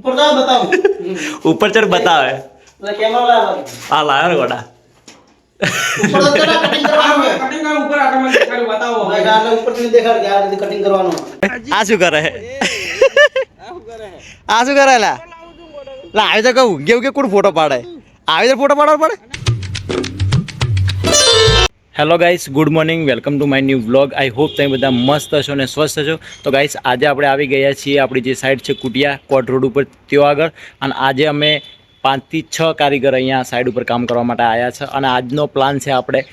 ऊपर जाओ बताओ ऊपर चढ़ बतावे तो कैमरा लगा आ लाया रे गोड़ा ऊपर तो चला कटिंग करवानो है कटिंग का ऊपर आकर मैं दिखाई बताओ भाई गाल ऊपर से देखा क्या कटिंग करवानो आ શું કરે આ શું કરે લા લા આવી તો કહું કેવું કે કોણ ફોટો પાડે આવી તો ફોટો પાડવા પડે hello guys good morning welcome to my new vlog I hope તમે બધા મસ્ત હશો અને સ્વસ્થ હશો તો ગાઈસ આજે આપણે આવી ગયા છીએ આપણી જે સાઈડ છે કુટિયા કોટ રોડ ઉપર ત્યાં આગળ અને આજે અમે 5 થી 6 કારીગર અહીંયા સાઈડ ઉપર કામ કરવા માટે આવ્યા છે અને આજનો પ્લાન છે આપણે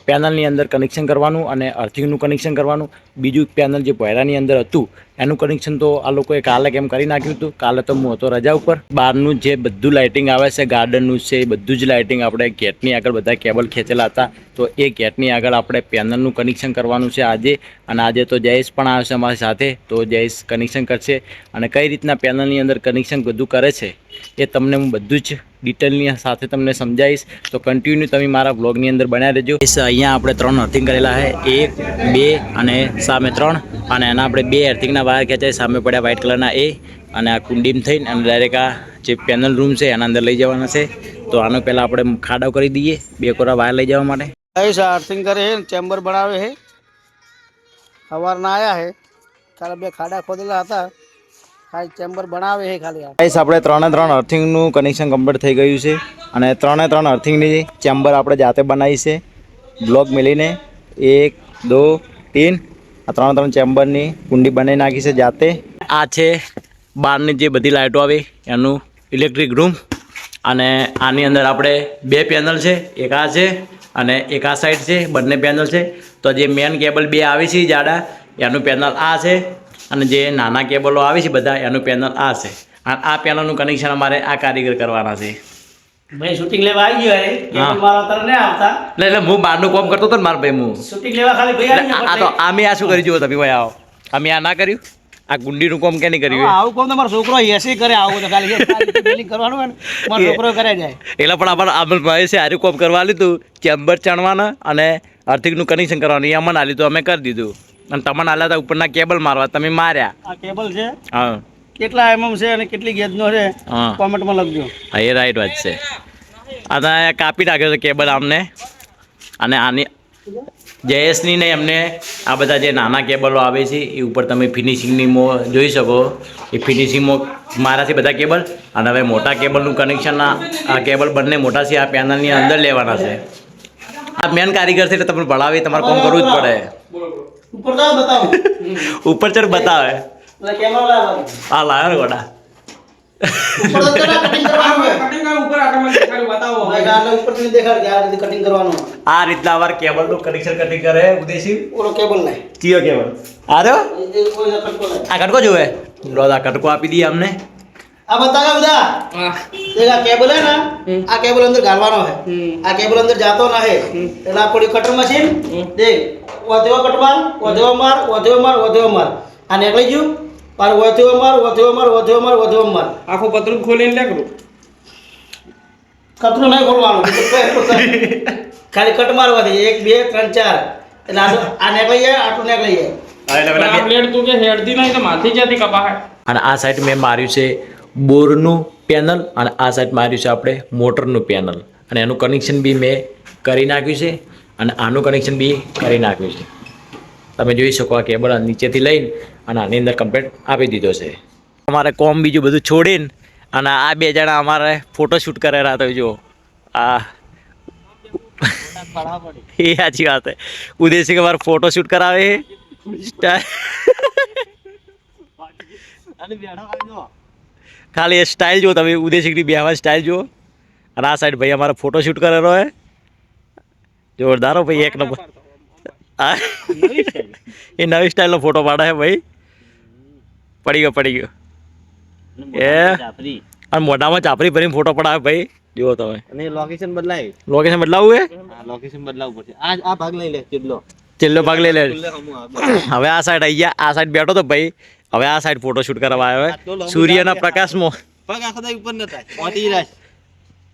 પેનલની અંદર કનેક્શન કરવાનું અને અર્થિંગનું કનેક્શન કરવાનું બીજું પેનલ જે પહેરાની અંદર હતું એનું કનેક્શન તો આ લોકોએ કાલે કેમ કરી નાખ્યું હતું કાલે તો હું હતો રજા ઉપર બહારનું જે બધું લાઇટિંગ આવે છે ગાર્ડનનું છે એ બધું જ લાઇટિંગ આપણે ગેટની આગળ બધા કેબલ ખેંચેલા હતા તો એ ગેટની આગળ આપણે પેનલનું કનેક્શન કરવાનું છે આજે અને આજે તો જયેશ પણ આવશે અમારી સાથે તો જયેશ કનેક્શન કરશે અને કઈ રીતના પેનલની અંદર કનેક્શન બધું કરે છે એ તમને હું બધું જ ડિટેલની સાથે તમને સમજાવીશ તો કન્ટિન્યુ તમે મારા વ્લોગની અંદર બનાવી દેજો અહીંયા આપણે 3 અર્થિંગ કરેલા છે 1 2 અને સામે 3 અને એના આપણે 2 અર્થિંગના વાયર ખેંચાય સામે પડ્યા વ્હાઇટ કલરના એ અને આ કુંડીમ થઈને અને ડાયરેક્ટ આ જે પેનલ રૂમ છે એના અંદર લઈ જવાના છે તો આનો પહેલાં આપણે ખાડાઓ કરી દઈએ 2 કોરા વાયર લઈ જવા માટે ऐसा अर्थिंग करे है चेम्बर बनावे है हवार ना आया है खाली बे खाड़ा खोदेला था खाली चेम्बर बनावे है खाली ગાઈસ આપણે 3 અર્થિંગનું કનેક્શન કમ્પ્લીટ થઈ ગયું છે અને 3 અર્થિંગની ચેમ્બર આપણે જાતે બનાવી છે બ્લોક મેલીને 1 2 3 આ 3 ચેમ્બરની કુંડી બનાવી નાખી છે જાતે આ છે બહારની જે બધી લાઇટો આવે એનું ઇલેક્ટ્રિક રૂમ અને આની અંદર આપણે 2 પેનલ છે એક આ છે અને એક આ સાઈડ છે બંને પેનલ છે તો જે મેન કેબલ 2 આવે છે જાડા એનું પેનલ આ છે અને જે નાના કેબલો આવે છે બધા એનું પેનલ આ છે અને આ પેનલનું કનેક્શન અમારે આ કારીગર કરવાના છે भाई शूटिंग लेवा आई गयो है केबल मारा तर ने આવતા એટલે હું બહારનું કામ કરતો હતો ને મારા ભાઈ હું शूटिंग लेवा खाली भाई आई આ તો અમે આ શું કરી જુઓ તમે ભાઈ આવો અમે આ ના કર્યું આ ગુંડીનું કામ કે નહીં કર્યું આવું કોમ તમારો છોકરો એસી કરે આવું તો ખાલી બિલિંગ કરવાનું હોય ને મારો છોકરો કરે જાય એટલે પણ અમારા આમલ ભાઈ છે હારું કામ કરવા લીધું ચેમ્બર ચણવાના અને અર્થિંગનું કનેક્શન કરવાનું એ અમને આલી તો અમે કરી દીધું અને તમને આલ્યા હતા ઉપરના કેબલ મારવા તમે માર્યા આ કેબલ છે હા કેટલા એમએમ છે અને કેટલી ગેજનો છે હા કોમેન્ટમાં લખજો હા એ રાઈટ વાત છે અને કાપી નાખ્યો છે કેબલ આમને અને આની જયેશની ને એમને આ બધા જે નાના કેબલો આવે છે એ ઉપર તમે ફિનિશિંગની જોઈ શકો એ ફિનિશિંગમાં મારા છે બધા કેબલ અને હવે મોટા કેબલનું કનેક્શનના આ કેબલ બંને મોટા છે આ પેનલની અંદર લેવાના છે આ મેન કારીગર છે એટલે તમને ભણાવી તમારે કામ કરવું જ પડે ઉપર જાઓ બતાવો ઉપર ચઢ બતાવે એટલે કેમેરા લगा આ લાયો ને ગોડા ऊपर तो चला कटिंग करवानो है कटिंग का ऊपर आकर मैं दिखाई बताओ भाई गाल ऊपर से देखा क्या कटिंग करवानो આ રીતના અમારે કેબલનું કનેક્શન કટિંગ કરે ઉદેશી ઓલો કેબલ નહીં ચિયો કેબલ આ રહ્યો એ કોઈ કટકો નહીં આ કટકો જોવે લો આ કટકો આપી દઈએ અમને આ બતાगा बुदा देखा केबल है ना आ केबल अंदर गालवानो है आ केबल अंदर जातो ना है એટલે આ પડી કટર મશીન દેખ ઓધેવો કટમાર ઓધેવો માર ઓધેવો માર ઓધેવો માર આ નીકળી ગયું પર ઓધેવો માર ઓધેવો માર ઓધેવો માર ઓધેવો માર आंखों पतलू खोले ले करो કટરું નહીં ખોલવાનું ખાલી કટ મારવાથી 1 2 3 4 એટલે આ નીકળી જાય આટલું નીકળી જાય आप लेट तू के हेड दी नहीं तो माथी जाती कपा है અને આ સાઈડ મેં માર્યું છે બોરનું પેનલ અને આ સાઈડ માર્યું છે આપણે મોટરનું પેનલ અને એનું કનેક્શન બી મેં કરી નાખ્યું છે અને આનું કનેક્શન બી કરી નાખ્યું છે તમે જોઈ શકો આ કેબલ નીચેથી લઈને અને આની અંદર કમ્પ્લીટ આપી દીધો છે અમારે કોમ બીજું બધું છોડીને અને આ 2 જણા અમારે ફોટોશૂટ કરેલા હતા જો આ એ સાચી વાત છે ઉદેશી કે મારે ફોટોશૂટ કરાવે ખાલી એ સ્ટાઇલ જો તમે ઉદેશીની બેહવાની સ્ટાઇલ જુઓ અને આ સાઈડ ભાઈ અમારે ફોટોશૂટ કરેલો હે જોરદાર હો ભાઈ એક નંબર એ નવી સ્ટાઇલનો ફોટો પાડે છે ભાઈ પડી ગયો એ અને મોઢામાં ચાપરી ભરીને ફોટો પડાવે ભાઈ જુઓ તમે અને લોકેશન બદલાય લોકેશન બદલાવું હે લોકેશન બદલાવવું પડશે આ ભાગ લઈ લે છેલ્લો ભાગ લઈ લે હવે આ સાઈડ આવી ગયા આ સાઈડ બેઠો તો ભાઈ હવે આ સાઈડ ફોટોશૂટ કરવા આવ્યો હે સૂર્યના પ્રકાશમાં પગ આખો દા ઉપર ન થાય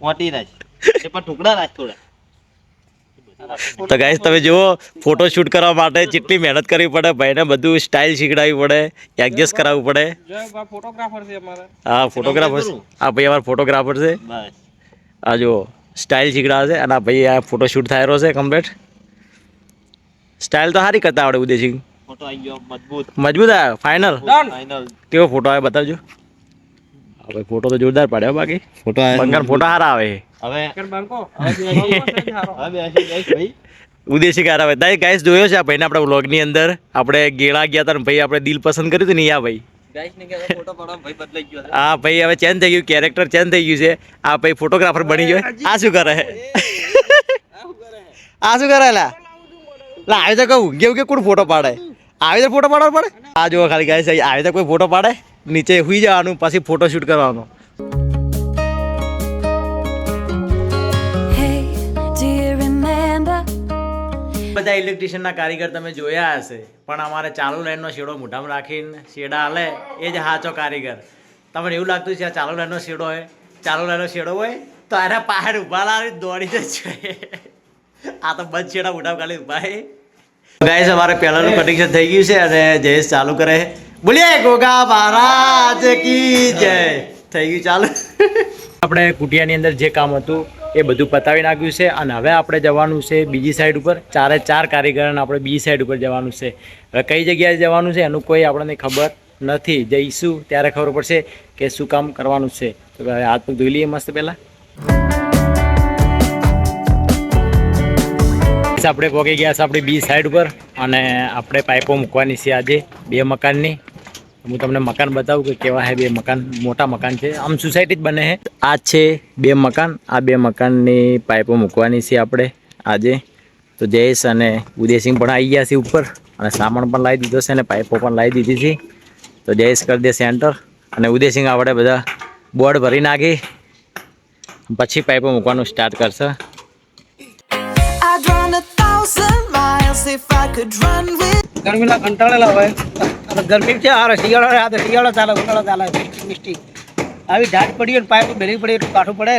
મોટી રાખ એ પણ ટુકડા રાખ થોડા તો ગાઈસ તમે જુઓ ફોટો શૂટ કરવા માટે કેટલી મહેનત કરવી પડે, ભાઈને બધું સ્ટાઇલ શીખડાવવી પડે, એડજસ્ટ કરાવવું પડે. ફોટોગ્રાફર છે અમારા. હા ફોટોગ્રાફર, આ ભાઈ અમારા ફોટોગ્રાફર છે. આ જુઓ સ્ટાઇલ શીખડાવે છે અને આ ભાઈ આ ફોટો શૂટ થયેલો છે કમ્પ્લીટ. સ્ટાઇલ તો સારી કરતા આવડે ઉદયસિંહ. ફોટો આવી ગયો મજબૂત. મજબૂત આવ્યો ફાઇનલ. ફાઇનલ. કેવો ફોટો આવે બતાવજો. હા ભાઈ ફોટો તો જોરદાર પાડ્યો, બાકી ફોટો બંગાળ ફોટા સારા આવે. હવે કર બાંકો. ભાઈ ઉદેશી કાર આવે. તાઈ ગાઈસ જોયો છે આ ભાઈને આપણા વ્લોગની અંદર, આપણે ગેળા ગયા હતા ને ભાઈ આપણે દિલ પસંદ કર્યું હતું ને આ ભાઈ. ગાઈસ ને કે ફોટો પાડવા ભાઈ બદલાઈ ગયો છે. આ ભાઈ હવે ચેન્જ થઈ ગયું, કેરેક્ટર ચેન્જ થઈ ગયું છે. આ ભાઈ ફોટોગ્રાફર બની ગયો. આ શું કરે? આ શું કરે લા? લા આવી તો કહું કેવું કે કોણ ફોટો પાડે? આવી તો ફોટો પાડવા પડે. આ જુઓ ખાલી ગાઈસ આવી તો કોઈ ફોટો પાડે, નીચે સુઈ જવાનું પછી ફોટો શૂટ કરવાનો. બધા ઇલેક્ટ્રિશિયનના કારીગર તમે જોયા હશે, પણ અમારે ચાલુ લાઈનનો શેડો મોઢામાં રાખીને શેડા હાલે એ જ સાચો કારીગર. તમને એવું લાગતું છે આ ચાલુ લાઈનનો શેડો હોય, ચાલુ લાઈનનો શેડો હોય તો આના પહાડ ઊભા લાવી દોડી જ છે. આ તો બંધ શેડા મોઢામાં ખાલી ઊભા છે. ગાઈસ અમારે પહેલાંનું કટિંગ થઈ ગયું છે અને જયેશ ચાલુ કરે. બોલીએ ગોગા મહારાજ કી જય. થઈ ગયું ચાલુ. આપણે કુટિયાની અંદર જે કામ હતું એ બધું પતાવી નાખ્યું છે અને હવે આપણે જવાનું છે બીજી સાઈડ ઉપર. 4 કારીગરોને આપણે બીજી સાઈડ ઉપર જવાનું છે. હવે કઈ જગ્યાએ જવાનું છે એનું કોઈ આપણને ખબર નથી. જઈશું ત્યારે ખબર પડશે કે શું કામ કરવાનું છે. તો હવે હાથ પગ ધોઈ લઈએ મસ્ત પહેલાં. આપણે પહોંચી ગયા છે આપણી બી સાઈડ ઉપર અને આપણે પાઇપો મૂકવાની છે આજે 2 મકાનની. હું તમને મકાન બતાવું કે કેવા છે 2 મકાન. મોટા મકાન છે, આમ સોસાયટી જ બને છે. આ છે 2 મકાન. આ 2 મકાનની પાઇપો મૂકવાની છે આપણે આજે. તો જયેશ અને ઉદયસિંહ પણ આવી ગયા છે ઉપર અને સામાન પણ લાવી દીધો છે અને પાઇપો પણ લાવી દીધી છે. તો જયેશ કરી દે સેન્ટર અને ઉદયસિંહ આપણે બધા બોર્ડ ભરી નાખી પછી પાઇપો મૂકવાનું સ્ટાર્ટ કરશે. ગરમીના કંટાળેલા હોય ગરમી છે. હારે શિયાળો આ તો શિયાળો ચાલે, ઉનાળો ચાલે. મિસ્ટી આવી ઢાટ પડી હોય ને પાઇપ ભેરી પડી એટલું કાઠું પડે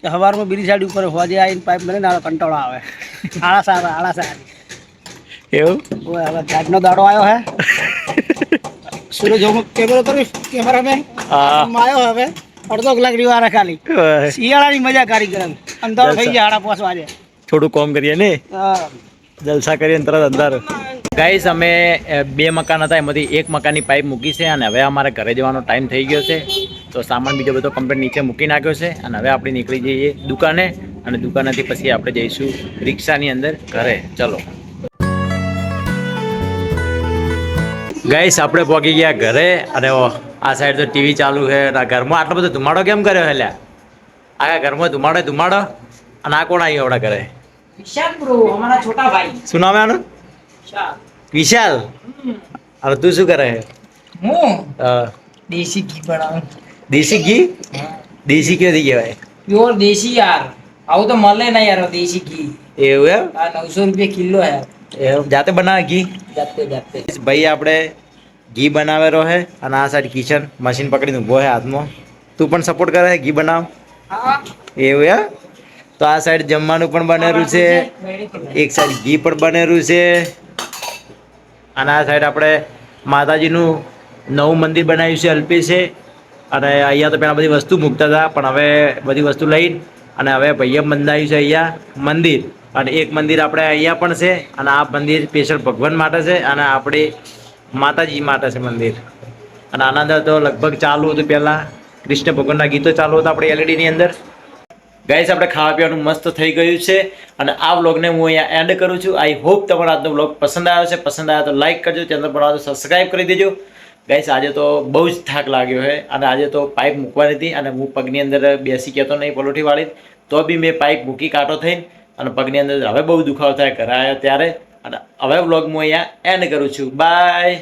કે સવારમાં બીજી સાઈડ ઉપર હોજે આવીને પાઇપ મળે ને કંટાળો આવે. આળા એવું હવે ઢાટનો દાડો આવ્યો હે. સૂરજ કેમેરા મેં આવ્યો હવે અડધો કલાક રીવારે ખાલી. શિયાળાની મજા કારીગર અંધારો થઈ જાય 5:30 વાગે. થોડું કોમ કરીએ ને, જલસા કરીએ ને તરત અંધાર. ગાઈસ અમે 2 મકાન હતા એમાંથી 1 મકાનની પાઇપ મૂકી છે અને હવે અમારે ઘરે જવાનો ટાઈમ થઈ ગયો છે. તો સામાન બીજો બધો કમ્પ્લીટ નીચે મૂકી નાખ્યો છે અને હવે આપણે નીકળી જઈએ દુકાને અને દુકાનેથી પછી આપણે જઈશું રિક્ષાની અંદર ઘરે. ચલો ગાઈસ આપણે પહોંચી ગયા ઘરે અને આ સાઈડ તો ટીવી ચાલુ છે. આ ઘરમાં આટલો બધો ધુમાડો કેમ કર્યો છે લ્યા? આખા ઘરમાં ધુમાડો અને આ કોણ આવ્યું આપણા ઘરે? વિશાલ બ્રો, હમારા છોટા ભાઈ. શું નામ આનું? વિશાલ. અરે તું શું કરે? હું દેશી ઘી બનાવું. દેશી ઘી? દેશી ક્યાંથી કહેવાય? પ્યોર દેશી યાર. આવું તો મળે ના યાર દેશી ઘી. એવું એમ? આ 900 રૂપિયા કિલો યાર. એવું જાતે બનાવે ઘી? જાતે ભાઈ આપણે ઘી બનાવેલો છે અને આ સાઈડ કિચન મશીન પકડીને ઊભો છે હાથમાં. તું પણ સપોર્ટ કરે ઘી બનાવ? હા. એવું એમ? તો આ સાઈડ જમવાનું પણ બનેલું છે, એક સાઈડ ઘી પણ બનેલું છે અને આ સાઈડ આપણે માતાજીનું નવું મંદિર બનાવ્યું છે, અલ્પી છે. અને અહીંયા તો પહેલાં બધી વસ્તુ મૂકતા હતા પણ હવે બધી વસ્તુ લઈને અને હવે ભાઈએ બંધાયું છે અહીંયા મંદિર. અને એક મંદિર આપણે અહીંયા પણ છે અને આ મંદિર સ્પેશિયલ ભગવાન માટે છે અને આપણી માતાજી માટે છે મંદિર. અને આના અંદર તો લગભગ ચાલુ હતું પહેલાં કૃષ્ણ ભગવાનના ગીતો ચાલુ હતા આપણે એલઈડીની અંદર. ગાઈસ આપણે ખાવા પીવાનું મસ્ત થઈ ગયું છે અને આ વ્લોગને હું અહીંયા એન્ડ કરું છું. આઈ હોપ તમારો આજનો વ્લોગ પસંદ આવ્યો છે. પસંદ આવ્યો તો લાઈક કરજો, ચેનલ પર આવ્યો તો સબસ્ક્રાઈબ કરી દેજો. ગાઈસ આજે તો બહુ જ થાક લાગ્યો છે અને આજે તો પાઇપ મૂકવાની હતી અને હું પગની અંદર બેસી કહેતો નહીં પલોઠી વાળી, તો બી મેં પાઇપ મૂકી કાંટો થઈને અને પગની અંદર હવે બહુ દુખાવો થાય ઘરે આવ્યો ત્યારે. અને હવે વ્લોગ હું અહીંયા એન્ડ કરું છું. બાય.